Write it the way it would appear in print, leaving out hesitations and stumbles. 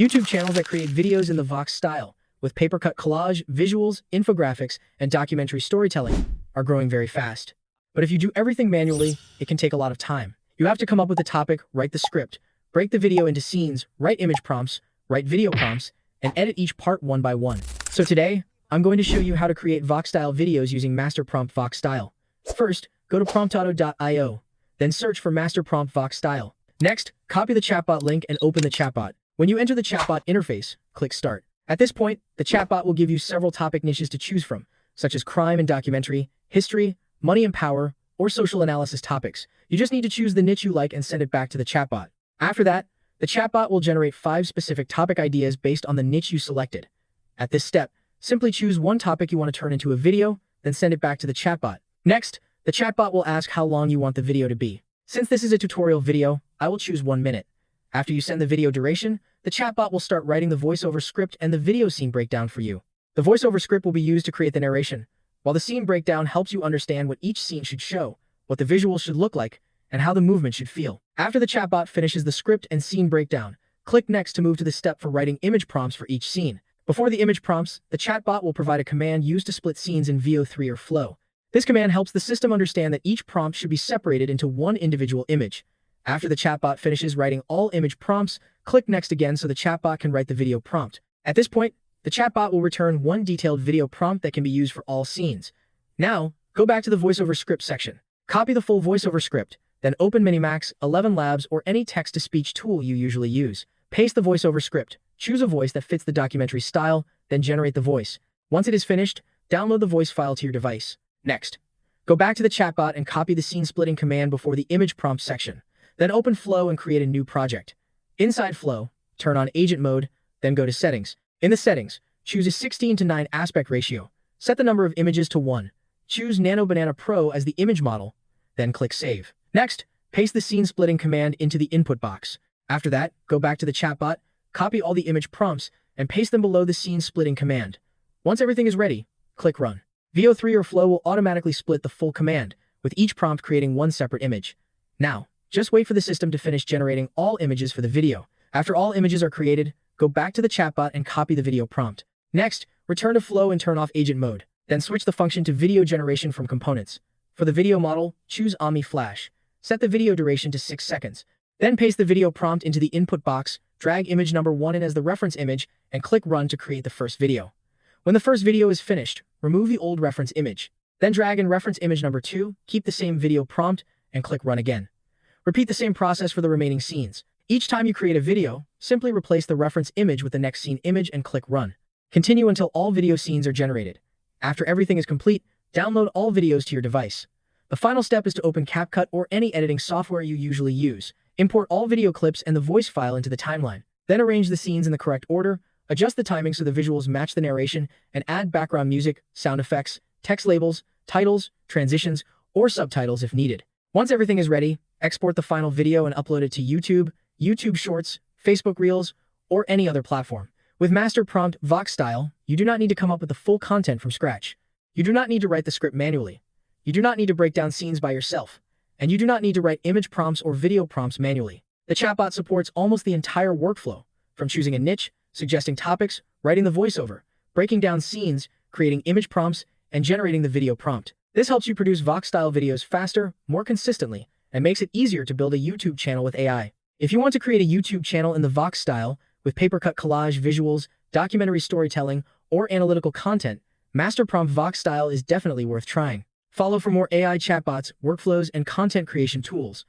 YouTube channels that create videos in the Vox style, with paper-cut collage, visuals, infographics, and documentary storytelling, are growing very fast. But if you do everything manually, it can take a lot of time. You have to come up with the topic, write the script, break the video into scenes, write image prompts, write video prompts, and edit each part one by one. So today, I'm going to show you how to create Vox-style videos using Master Prompt Vox Style. First, go to promptauto.io, then search for Master Prompt Vox Style. Next, copy the chatbot link and open the chatbot. When you enter the chatbot interface, click Start. At this point, the chatbot will give you several topic niches to choose from, such as crime and documentary, history, money and power, or social analysis topics. You just need to choose the niche you like and send it back to the chatbot. After that, the chatbot will generate 5 specific topic ideas based on the niche you selected. At this step, simply choose one topic you want to turn into a video, then send it back to the chatbot. Next, the chatbot will ask how long you want the video to be. Since this is a tutorial video, I will choose 1 minute. After you send the video duration, the chatbot will start writing the voiceover script and the video scene breakdown for you. The voiceover script will be used to create the narration, while the scene breakdown helps you understand what each scene should show, what the visuals should look like, and how the movement should feel. After the chatbot finishes the script and scene breakdown, click Next to move to the step for writing image prompts for each scene. Before the image prompts, the chatbot will provide a command used to split scenes in VO3 or flow. This command helps the system understand that each prompt should be separated into one individual image. After the chatbot finishes writing all image prompts, click Next again so the chatbot can write the video prompt. At this point, the chatbot will return one detailed video prompt that can be used for all scenes. Now, go back to the voiceover script section. Copy the full voiceover script, then open Minimax, 11 Labs, or any text-to-speech tool you usually use. Paste the voiceover script, choose a voice that fits the documentary style, then generate the voice. Once it is finished, download the voice file to your device. Next, go back to the chatbot and copy the scene-splitting command before the image prompt section. Then open Flow and create a new project. Inside Flow, turn on Agent Mode, then go to Settings. In the settings, choose a 16:9 aspect ratio. Set the number of images to 1. Choose Nano Banana Pro as the image model, then click Save. Next, paste the scene-splitting command into the input box. After that, go back to the chatbot, copy all the image prompts, and paste them below the scene-splitting command. Once everything is ready, click Run. VO3 or Flow will automatically split the full command, with each prompt creating one separate image. Now, just wait for the system to finish generating all images for the video. After all images are created, go back to the chatbot and copy the video prompt. Next, return to Flow and turn off Agent Mode. Then switch the function to video generation from components. For the video model, choose Omni Flash. Set the video duration to 6 seconds. Then paste the video prompt into the input box, drag image number 1 in as the reference image, and click Run to create the first video. When the first video is finished, remove the old reference image. Then drag in reference image number 2, keep the same video prompt, and click Run again. Repeat the same process for the remaining scenes. Each time you create a video, simply replace the reference image with the next scene image and click Run. Continue until all video scenes are generated. After everything is complete, download all videos to your device. The final step is to open CapCut or any editing software you usually use. Import all video clips and the voice file into the timeline. Then arrange the scenes in the correct order, adjust the timing so the visuals match the narration, and add background music, sound effects, text labels, titles, transitions, or subtitles if needed. Once everything is ready, export the final video and upload it to YouTube, YouTube Shorts, Facebook Reels, or any other platform. With Master Prompt Vox Style, you do not need to come up with the full content from scratch. You do not need to write the script manually. You do not need to break down scenes by yourself. And you do not need to write image prompts or video prompts manually. The chatbot supports almost the entire workflow, from choosing a niche, suggesting topics, writing the voiceover, breaking down scenes, creating image prompts, and generating the video prompt. This helps you produce Vox-style videos faster, more consistently, and makes it easier to build a YouTube channel with AI. If you want to create a YouTube channel in the Vox style, with paper-cut collage visuals, documentary storytelling, or analytical content, Master Prompt Vox Style is definitely worth trying. Follow for more AI chatbots, workflows, and content creation tools.